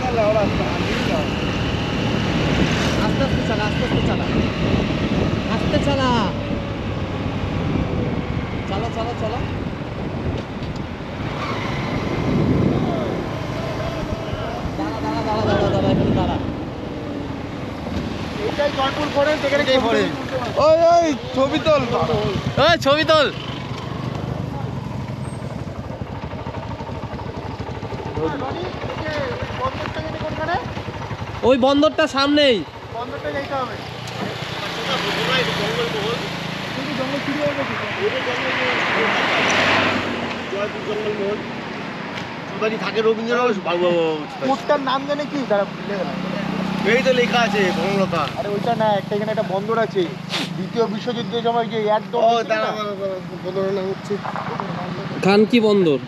আস্তে আস্তে চালা, আস্তে আস্তে চালা, আস্তে চালা, চালা চালা চালা। দাঁড়া দাঁড়া দাঁড়া দাঁড়া দাঁড়া, একটু দাঁড়া। ওই ওই ছবি তোল, ওই ছবি তোল। ওই বন্দরটা সামনেই। বন্দরটা যেতে হবে। থাকে রবীন্দ্রনাথ নাম জানে কি? এই তো লেখা আছে বনলতা। আরে ওইটা না, এখানে একটা বন্দর আছে, দ্বিতীয় বিশ্বযুদ্ধের সময় যে একদম খানকি বন্দর।